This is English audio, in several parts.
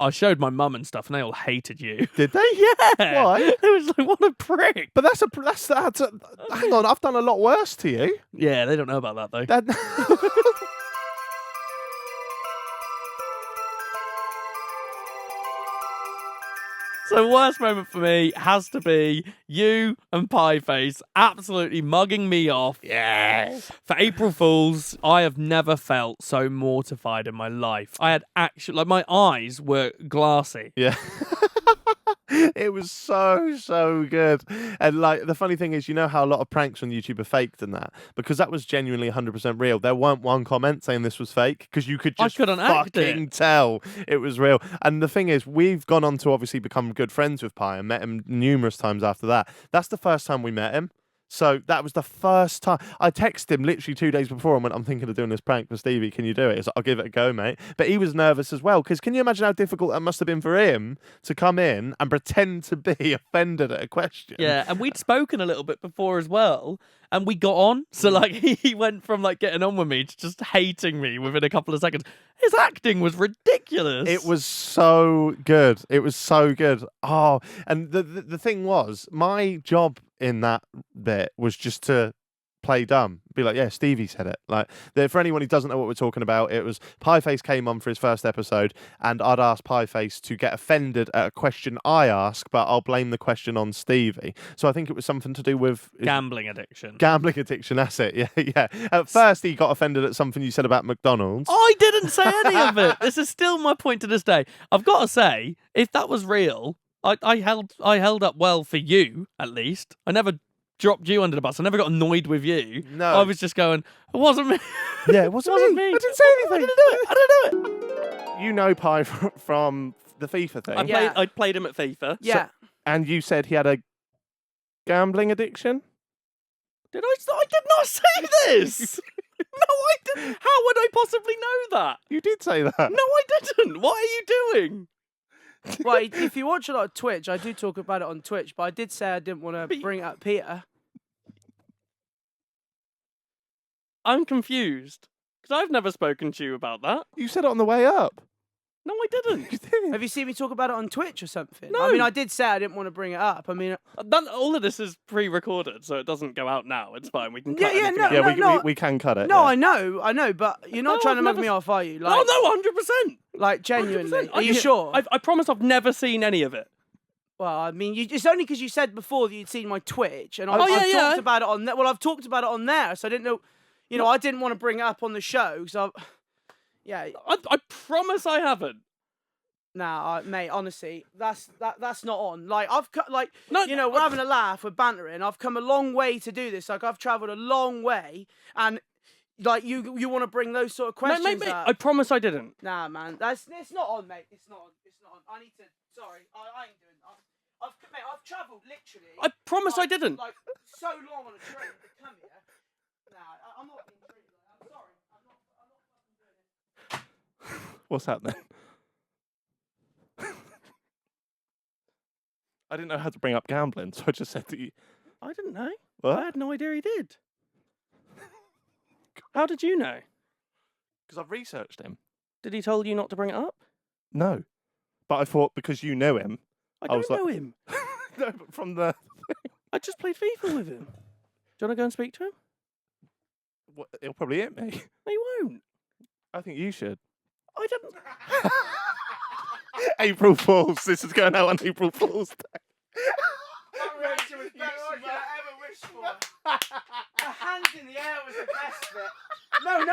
I showed my mum and stuff, and they all hated you. Did they? Yeah. Why? It was like, what a prick. But that's hang on, I've done a lot worse to you. Yeah, they don't know about that, though. So worst moment for me has to be you and PieFace absolutely mugging me off. Yes. For April Fools, I have never felt so mortified in my life. I had my eyes were glassy. Yeah. It was so good. And like the funny thing is, you know how a lot of pranks on YouTube are faked and that? Because that was genuinely 100% real. There weren't one comment saying this was fake because you could just fucking tell it was real. And the thing is, we've gone on to obviously become good friends with Pie and met him numerous times after that. That's the first time we met him. So that was the first time. I texted him literally 2 days before and went, I'm thinking of doing this prank for Stevie. Can you do it? He's like, I'll give it a go, mate. But he was nervous as well. Because can you imagine how difficult that must have been for him to come in and pretend to be offended at a question? Yeah, and we'd spoken a little bit before as well. And we got on. So like he went from like getting on with me to just hating me within a couple of seconds. His acting was ridiculous. It was so good. It was so good. Oh, and the thing was, my job in that bit was just to play dumb. Be like, yeah, Stevie said it. Like, for anyone who doesn't know what we're talking about, it was PieFace came on for his first episode, and I'd asked PieFace to get offended at a question I ask, but I'll blame the question on Stevie. So I think it was something to do with gambling addiction. Gambling addiction, that's it. Yeah, yeah. At first, he got offended at something you said about McDonald's. I didn't say any of it. This is still my point to this day. I've got to say, if that was real, I held up well for you, at least. I never dropped you under the bus. I never got annoyed with you. No. I was just going, it wasn't me. Yeah, it wasn't me. I didn't say anything. I didn't do it. You know Pie from the FIFA thing. I played him at FIFA. Yeah. So, and you said he had a gambling addiction? Did I? I did not say this. No, I didn't. How would I possibly know that? You did say that. No, I didn't. What are you doing? Well, if you watch a lot of Twitch, I do talk about it on Twitch, but I did say I didn't want to bring up Peter. I'm confused because I've never spoken to you about that. You said it on the way up. No, I didn't. You did. Have you seen me talk about it on Twitch or something? No. I mean, I did say I didn't want to bring it up. I mean, All of this is pre-recorded, so it doesn't go out now. It's fine. We can cut anything no, out. Yeah, no. we can cut it. no, yeah. I know, but you're not No, trying to I've mug never me off, are you? Oh no, 100%. Like genuinely. 100%. Are you sure? I promise I've never seen any of it. Well, I mean, it's only because you said before that you'd seen my Twitch, and I've yeah. talked about it on there. Well, I've talked about it on there, so I didn't know. You know, I didn't want to bring it up on the show because I promise I haven't. Nah, mate. Honestly, that's not on. Like No, you know, we're having a laugh, we're bantering. I've come a long way to do this. Like I've travelled a long way, and like you want to bring those sort of questions Mate, up. I promise I didn't. Nah, man, it's not on, mate. It's not on. I need to. Sorry, I ain't doing. I've travelled literally. I promise I didn't. Like so long on a train to come here. Nah, I'm not being treated like that. I'm sorry. I'm not fucking doing it. What's happening? I didn't know how to bring up gambling, so I just said to you. I didn't know. What? I had no idea he did. How did you know? Because I've researched him. Did he tell you not to bring it up? No. But I thought because you know him. I I was don't know like- him. No, but from the. I just played FIFA with him. Do you want to go and speak to him? He'll probably hit me. No, you won't. I think you should. I didn't. April Fools. This is going out on April Fool's Day. That reaction was better than I ever wished for. The hands in the air was the best bit. No.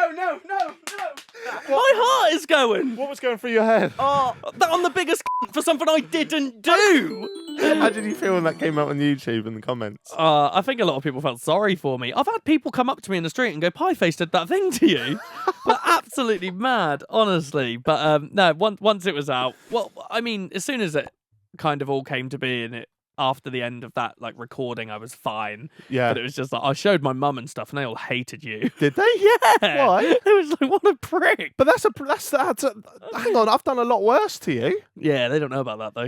My heart is going. What was going through your head? Oh, that I'm the biggest for something I didn't do. How did you feel when that came out on YouTube in the comments? I think a lot of people felt sorry for me. I've had people come up to me in the street and go, "PieFace did that thing to you." But absolutely mad, honestly. But no, once it was out, well, I mean, as soon as it kind of all came to be, and it after the end of that like recording, I was fine. Yeah. But it was just like I showed my mum and stuff, and they all hated you. Did they? Yeah. Why? It was like, what a prick. But that's hang on, I've done a lot worse to you. Yeah, they don't know about that though.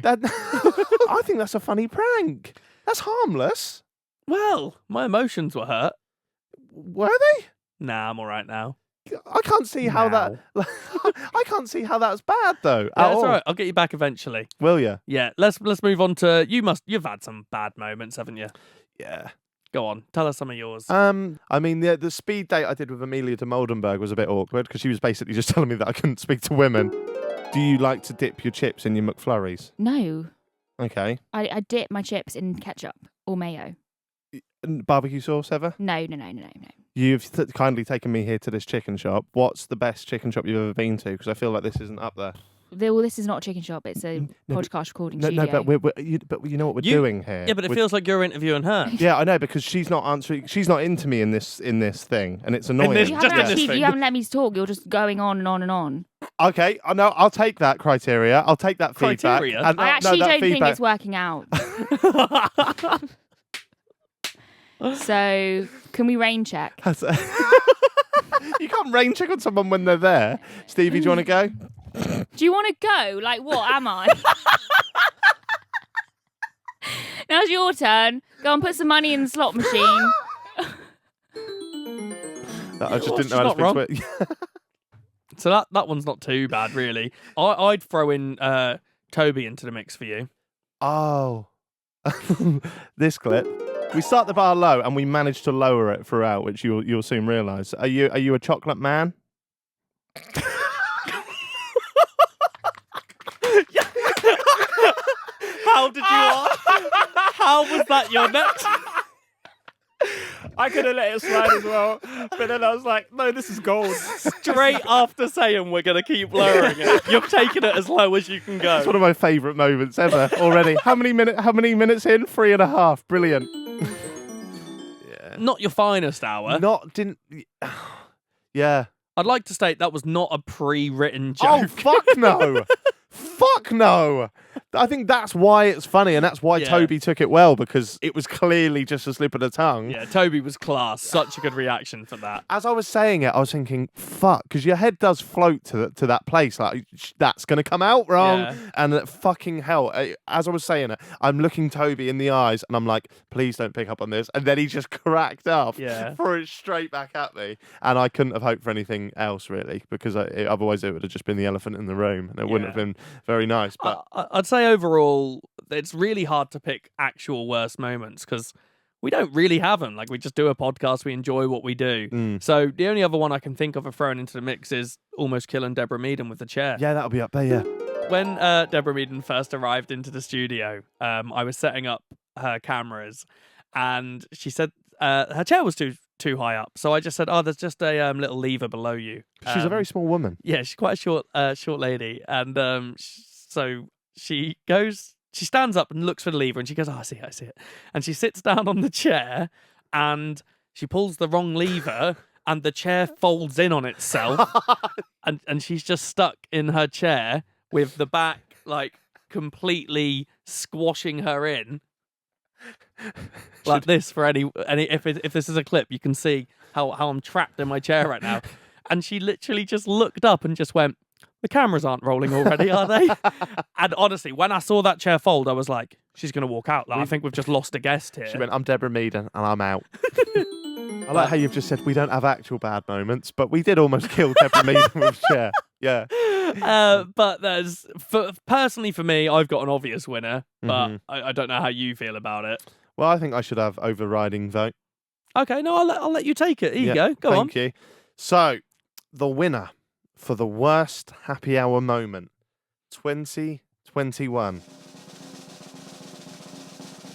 I think that's a funny prank. That's harmless. Well, my emotions were hurt. Were they? Nah, I'm all right now. I can't see how that. I can't see how that's bad though. Yeah, at it's all. all right. I'll get you back eventually. Will you? Yeah, let's move on to you've had some bad moments, haven't you? Yeah. Go on, tell us some of yours. I mean, the speed date I did with Amelia Dimoldenberg was a bit awkward because she was basically just telling me that I couldn't speak to women. Do you like to dip your chips in your McFlurries? No. Okay. I dip my chips in ketchup or mayo. Barbecue sauce ever? No. You've kindly taken me here to this chicken shop. What's the best chicken shop you've ever been to? Because I feel like this isn't up there. Well, this is not a chicken shop. It's a podcast recording No, studio. but you know what we're doing here. Yeah, but it feels like you're interviewing her. Yeah, I know, because she's not answering. She's not into me in this thing, and it's annoying. this- You just in haven't, this thing. you haven't let me talk. You're just going on and on and on. Okay, I know. I'll take that criteria. I'll take that Criteria? feedback. And I actually that don't think feedback. it's working out. So, can we rain check? You can't rain check on someone when they're there. Stevie, do you want to go? Do you want to go? Like, what am I? Now's your turn. Go and put some money in the slot machine. I just Well, didn't she's know how not to wrong. speak to it. So that one's not too bad, really. I'd throw in Toby into the mix for you. Oh. This clip. We start the bar low and we manage to lower it throughout, which you'll soon realise. Are you a chocolate man? How did you? How was that your next? I could have let it slide as well, but then I was like, no, this is gold. Straight after saying we're gonna keep lowering it, you've taken it as low as you can go. It's one of my favourite moments ever already. How many minutes in? 3.5. Brilliant. Yeah. Not your finest hour. Yeah. I'd like to state that was not a pre-written Oh, joke. fuck no. Fuck no. I think that's why it's funny, and that's why Yeah. Toby took it well, because it was clearly just a slip of the tongue. Yeah, Toby was class. Such a good reaction for that. As I was saying it, I was thinking, fuck, because your head does float to that place. Like, that's going to come out wrong. Yeah. And fucking hell, as I was saying it, I'm looking Toby in the eyes and I'm like, please don't pick up on this. And then he just cracked up, Yeah. threw it straight back at me. And I couldn't have hoped for anything else, really, because otherwise it would have just been the elephant in the room. And it wouldn't have been very nice. But I'd say overall, it's really hard to pick actual worst moments because we don't really have them. Like, we just do a podcast, we enjoy what we do. So the only other one I can think of throwing into the mix is almost killing Deborah Meaden with the chair. yeah, that'll be up there, yeah. When Deborah Meaden first arrived into the studio, I was setting up her cameras, and she said her chair was too high up. So I just said, "Oh, there's just a little lever below you." She's a very small woman. Yeah, she's quite a short lady, and so she stands up and looks for the lever, and she goes, "Oh, I see it," and she sits down on the chair, and she pulls the wrong lever, and the chair folds in on itself, and she's just stuck in her chair with the back like completely squashing her in. Like this for any if this is a clip, you can see how I'm trapped in my chair right now. And she literally just looked up and just went, "The cameras aren't rolling already, are they?" And honestly, when I saw that chair fold, I was like, she's going to walk out. Like, I think we've just lost a guest here. She went, "I'm Deborah Meaden and I'm out." I like how you've just said we don't have actual bad moments, but we did almost kill Deborah Meaden with a chair. Yeah. But personally for me, I've got an obvious winner, but Mhm. I don't know how you feel about it. Well, I think I should have overriding vote. Okay, no, I'll let you take it. Here you go. Go on. Thank you. So, the winner for the worst happy hour moment 2021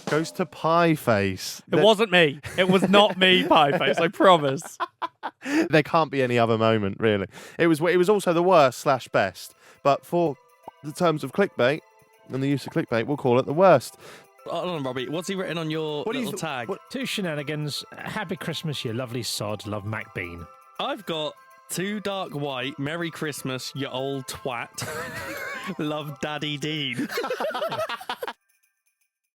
goes to PieFace. It wasn't me. It was not me, PieFace. I promise. There can't be any other moment, really. It was also the worst / best, but for the terms of clickbait and the use of clickbait, we'll call it the worst. Hold on, Robbie. What's he written on your little tag? Two shenanigans. Happy Christmas, you lovely sod. Love, Mac Bean. I've got 2 dark white. Merry Christmas, you old twat. Love, Daddy Dean.